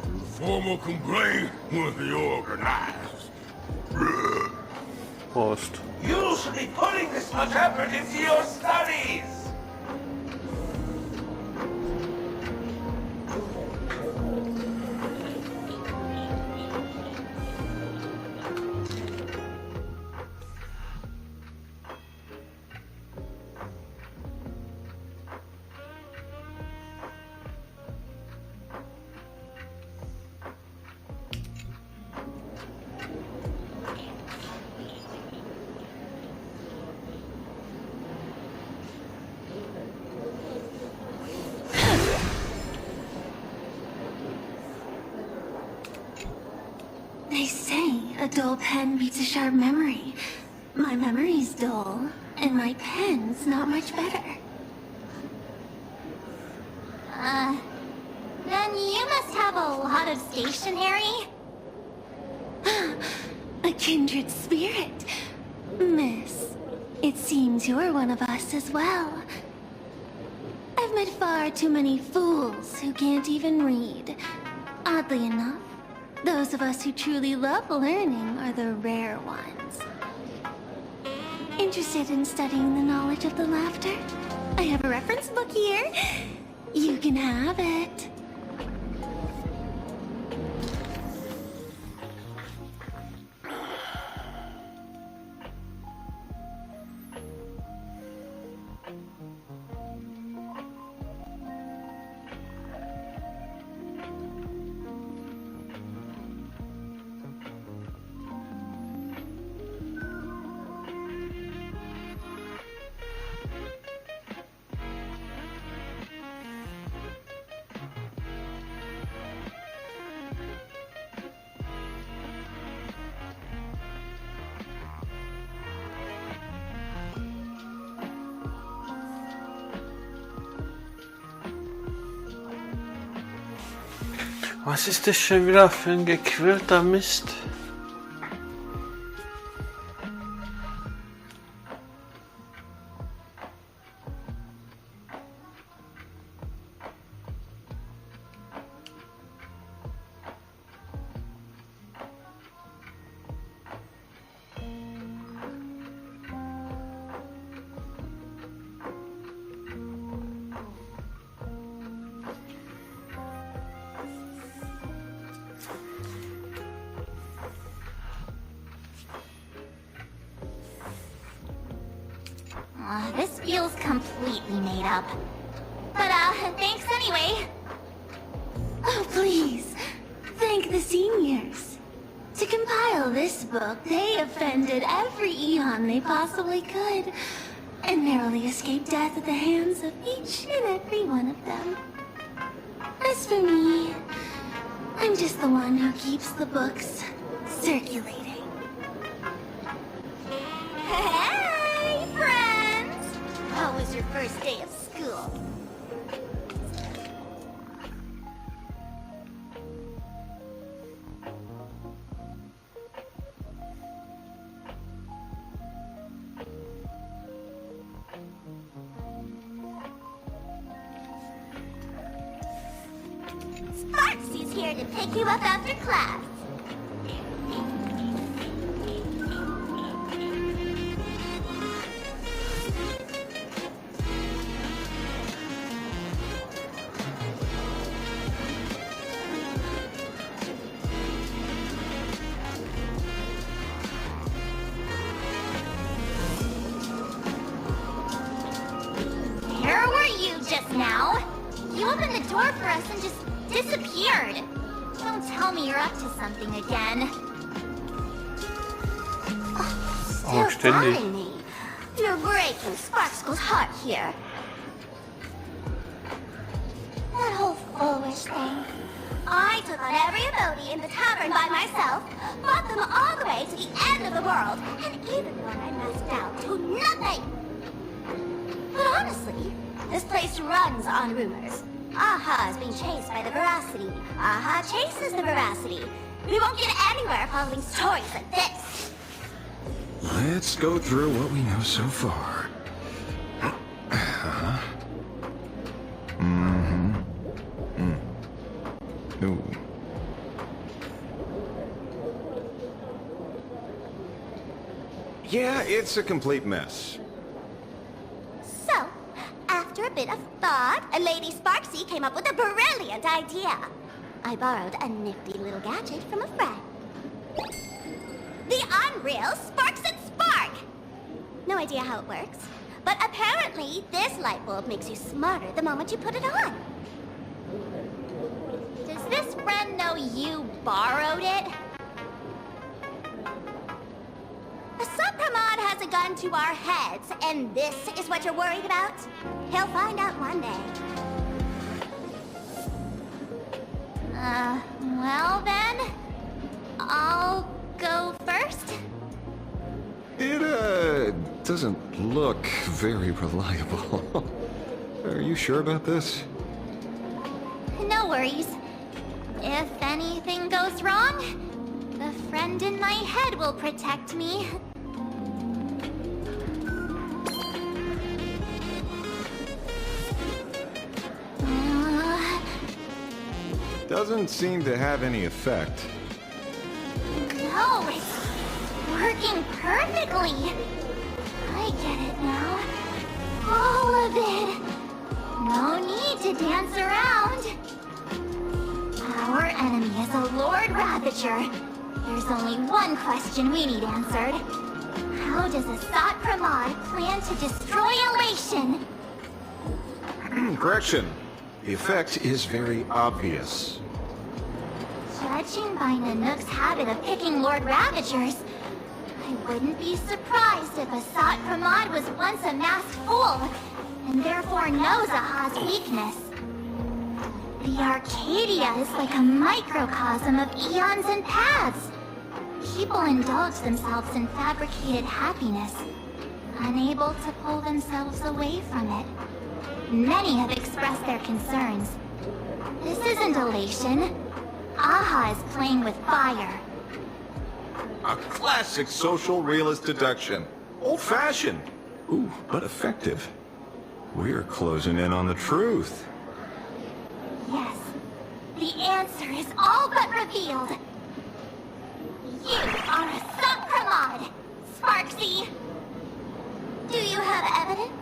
a formal complaint with the organized. Prost. You should be putting this much effort into your studies! They say a dull pen beats a sharp memory. My memory's dull, and my pen's not much better. Then you must have a lot of stationery? A kindred spirit. Miss, it seems you're one of us as well. I've met far too many fools who can't even read. Oddly enough, those of us who truly love learning are the rare ones. Interested in studying the knowledge of the laughter? I have a reference book here. You can have it. Was ist das schon wieder für ein gequälter Mist? This feels completely made up. But, thanks anyway. Oh, please. Thank the seniors. To compile this book, they offended every eon they possibly could, and narrowly escaped death at the hands of each and every one of them. As for me, I'm just the one who keeps the books circulating. Hey, friends! How was your first day of school? Sparksy's here to pick you up after class. Where were you just now? You opened the door for us and just disappeared. Don't tell me you're up to something again. Oh, Still ständig. bothering me. You're breaking Sparkle's heart here. That whole foolish thing. I took on every emoji in the tavern by myself, brought them all the way to the end of the world, and even when I messed out to nothing. But honestly, this place runs on rumors. Aha is being chased by the veracity. Aha chases the veracity. We won't get anywhere following stories like this. Let's go through what we know so far. Ooh. Yeah, it's a complete mess. So, after a bit of thought, Lady Sparksy came up with a brilliant idea. I borrowed a nifty little gadget from a friend. The unreal Sparks and Spark! No idea how it works, but apparently this light bulb makes you smarter the moment you put it on. Does this friend know you borrowed it? Supramod has a gun to our heads, and this is what you're worried about? He'll find out one day. Well then, I'll go first. It, doesn't look very reliable. Are you sure about this? No worries. If anything goes wrong, the friend in my head will protect me. Doesn't seem to have any effect. No, it's working perfectly. I get it now. All of it. No need to dance around. Our enemy is a Lord Ravager. There's only one question we need answered. How does Asat Pramod plan to destroy Elation? Correction. The effect is very obvious. Judging by Nanook's habit of picking Lord Ravagers, I wouldn't be surprised if Asat Pramod was once a masked fool, and therefore knows Aha's weakness. The Arcadia is like a microcosm of eons and paths. People indulge themselves in fabricated happiness, unable to pull themselves away from it. Many have expressed their concerns. This isn't elation. Aha is playing with fire. A classic social realist deduction. Old-fashioned. Ooh, but effective. We're closing in on the truth. Yes, the answer is all but revealed. You are a Supramod, Sparksy. Do you have evidence?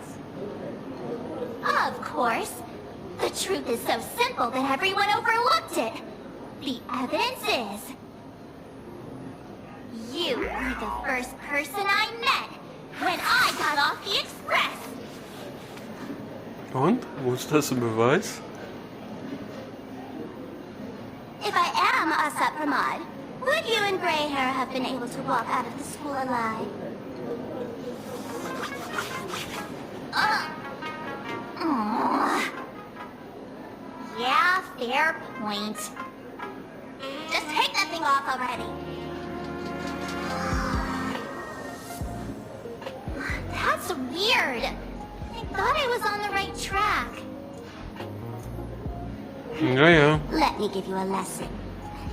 Of course. The truth is so simple that everyone overlooked it. The evidence is... you were the first person I met when I got off the express. Und? Wo ist das im Beweis? If I am a Supramod, would you and gray hair have been able to walk out of the school alive? Yeah, fair point. Just take that thing off already. That's weird. I thought I was on the right track. Ja. Let me give you a lesson.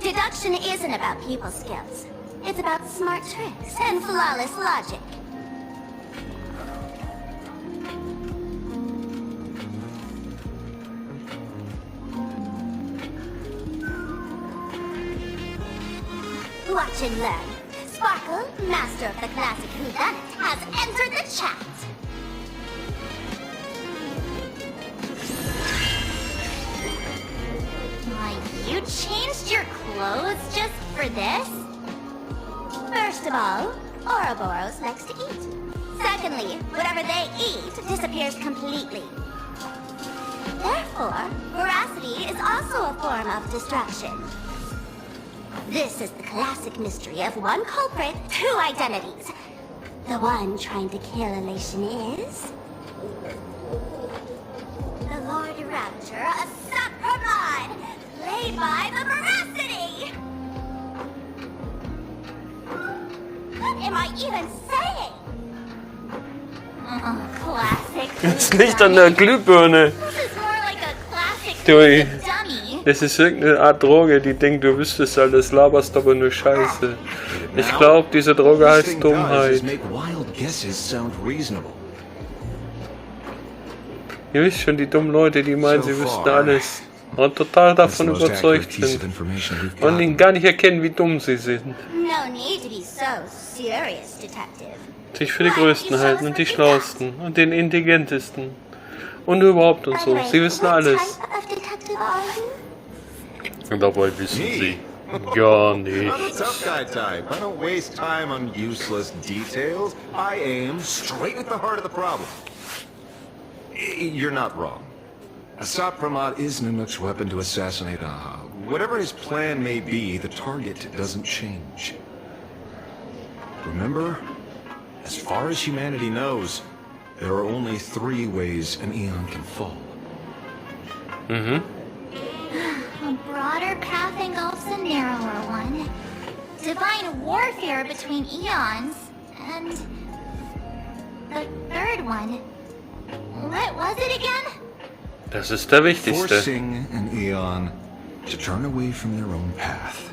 Deduction isn't about people skills. It's about smart tricks and flawless logic. Watch and learn. Sparkle, master of the classic whodunit, has entered the chat. Why, you changed your clothes just for this? First of all, Ouroboros likes to eat. Secondly, whatever they eat disappears completely. Therefore, veracity is also a form of destruction. This is the classic mystery of one culprit, two identities. The one trying to kill Elation is... the Lord Ravager, a Supramod, played by the Veracity! What am I even saying? Classic. Jetzt nicht an der Glühbirne. This is more like a classic Doi. dummy. Es ist irgendeine Art Droge, die denkt, du wüsstest alles, laberst aber nur Scheiße. Ich glaube, diese Droge heißt Dummheit. Ihr wisst schon, die dummen Leute, die meinen, sie wüssten alles und total davon überzeugt sind und ihn gar nicht erkennen, wie dumm sie sind. No need to be so serious, detective. Sich für die Größten halten und die Schlauesten und den Intelligentesten und überhaupt und so. Sie wissen alles. Und dabei wissen sie gar nichts. Tough guy type. I don't waste time on useless details. I aim straight at the heart of the problem. You're not wrong. Asap Pramod is Nunuk's weapon to assassinate Aha. Whatever his plan may be, the target doesn't change. Remember, as far as humanity knows, there are only 3 ways an Eon can fall. A broader path engulfs a narrower one. Divine warfare between eons, and the third one. What was it again? Das ist der wichtigste. Forcing an Eon to turn away from their own path.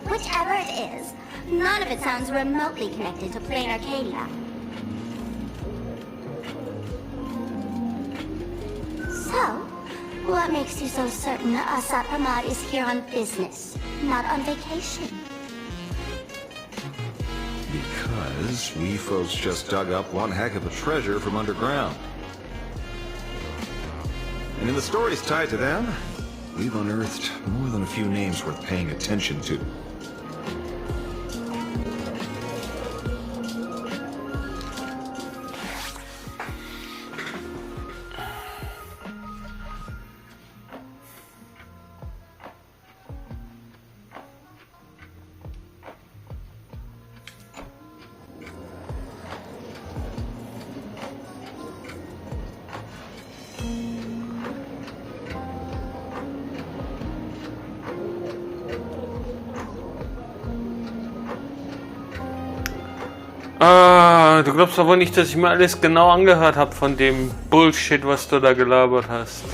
Whichever it is, none of it sounds remotely connected to Planarcadia. So, what makes you so certain Asap Pramod is here on business, not on vacation? Because we folks just dug up one heck of a treasure from underground. And in the stories tied to them, we've unearthed more than a few names worth paying attention to. Ah, du glaubst aber nicht, dass ich mir alles genau angehört habe von dem Bullshit, was du da gelabert hast.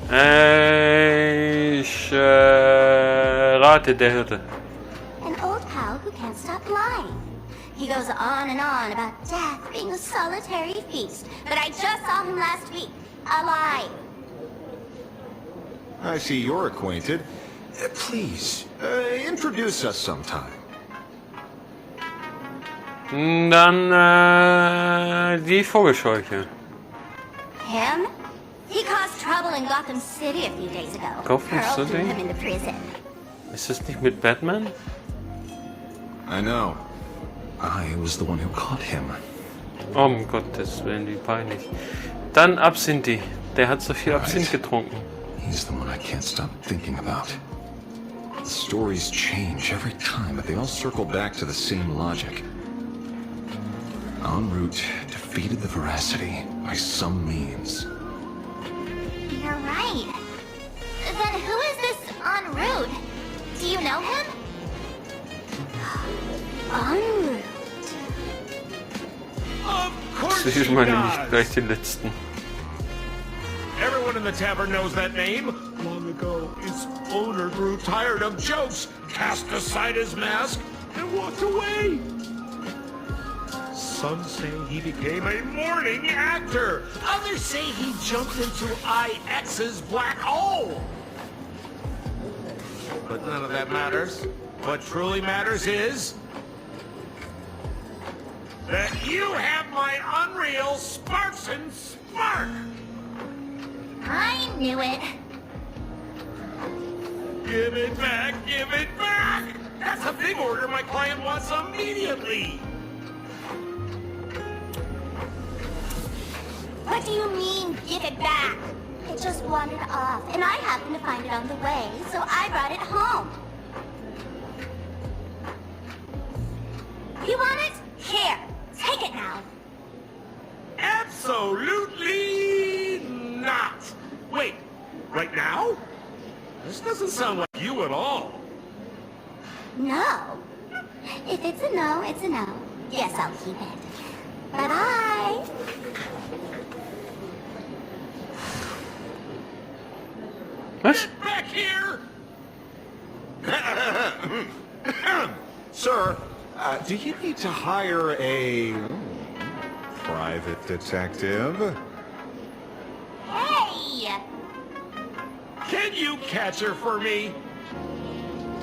Ich rate der Hirte. An old pal who can't stop lying. He goes on and on about death being a solitary feast, but I just saw him last week, alive. I see you're acquainted. Please, introduce us sometime. Dann die Vogelscheuche. Him? He caused trouble in Gotham City a few days ago. Gotham Pearl threw City? him into prison. Ist das nicht mit Batman? I know. I was the one who caught him. Oh, um Gottes Willen, wie peinlich. Dann Absinthi. Der hat so viel Absinth getrunken. He's the one I can't stop thinking about. The stories change every time, but they all circle back to the same logic. En route defeated the veracity by some means. You're right. Then who is this en route? Do you know him? En route. Of course Ich he meine does. nicht gleich den letzten. Everyone in the tavern knows that name. Long ago, its owner grew tired of jokes, cast aside his mask, and walked away. Some say he became a morning actor. Others say he jumped into IX's black hole. But none of that matters. What truly matters is that you have my unreal Spartan spark. I knew it. Give it back, give it back! That's a big order my client wants immediately! What do you mean, give it back? It just wandered off, and I happened to find it on the way, so I brought it home. You want it? Here, take it now. Absolutely not! Wait, right now? This doesn't sound like you at all. No. If it's a no, it's a no. Yes, I'll keep it. Bye-bye. Was? Back here! Sir, do you need to hire a private detective? Hey! Can you catch her for me?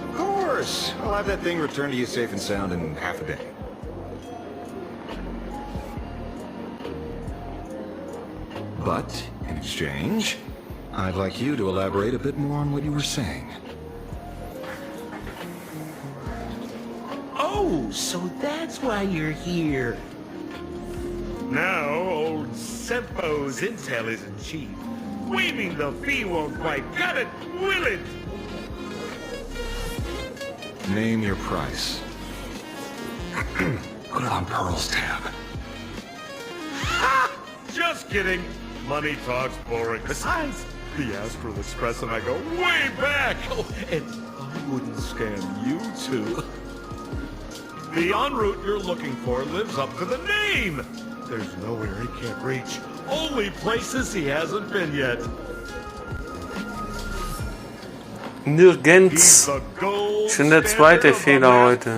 Of course. I'll have that thing returned to you safe and sound in half a day. But, in exchange, I'd like you to elaborate a bit more on what you were saying. Oh, so that's why you're here. Now, old Sempo's intel isn't cheap. Waiving the fee won't quite cut it, will it? Name your price. Put it on Pearl's tab. Ha! Just kidding. Money talks boring. Besides, the Astral Express and I go way back. Oh, and I wouldn't scam you two. The en route you're looking for lives up to the name. There's nowhere he can't reach. Only places he hasn't been yet. Nirgends. Schon der zweite Fehler heute.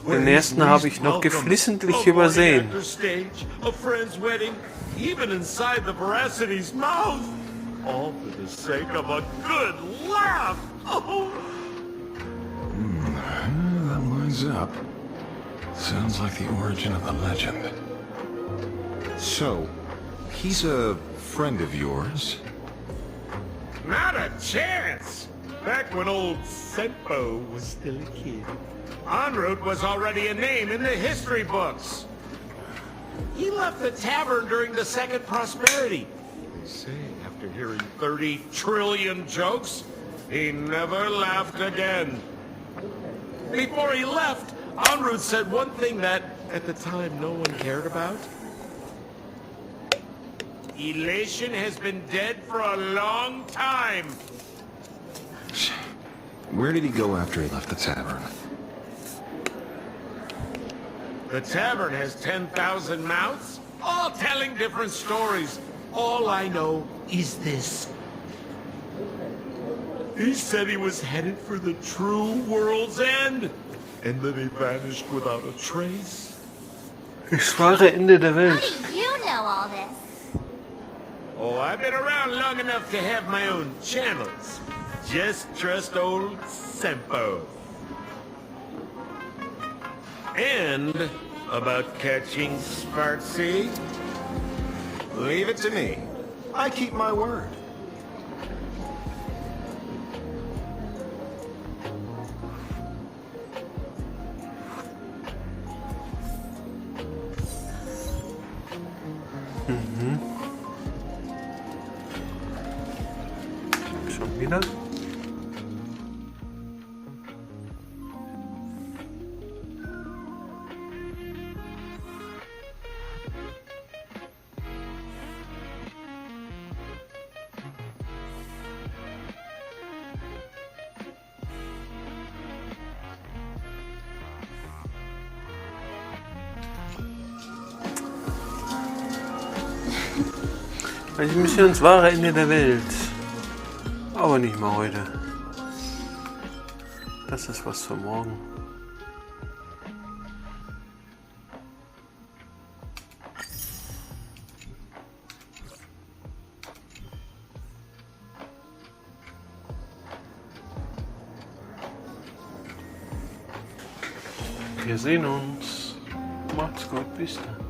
Den ersten habe ich noch geflissentlich übersehen. Even inside the Veracity's mouth. All for the sake of a good laugh. Oh. That lines up. Sounds like the origin of the legend. So, he's a friend of yours? Not a chance! Back when old Sempo was still a kid, en route was already a name in the history books. He left the tavern during the Second Prosperity. They say after hearing 30 trillion jokes, he never laughed again. Before he left, en route said one thing that, at the time, no one cared about. Elation has been dead for a long time. Where did he go after he left the tavern? The tavern has 10,000 mouths, all telling different stories. All I know is this. He said he was headed for the true world's end, and then he vanished without a trace. Das wahre Ende der How Welt. do you know all this? Oh, I've been around long enough to have my own channels. Just trust old Sempo. And about catching Spartsy, Leave it to me. I keep my word. Schon wieder? Also die Mission ins wahre Ende der Welt. Aber nicht mal heute. Das ist was für morgen. Wir sehen uns. Macht's gut, bis dann.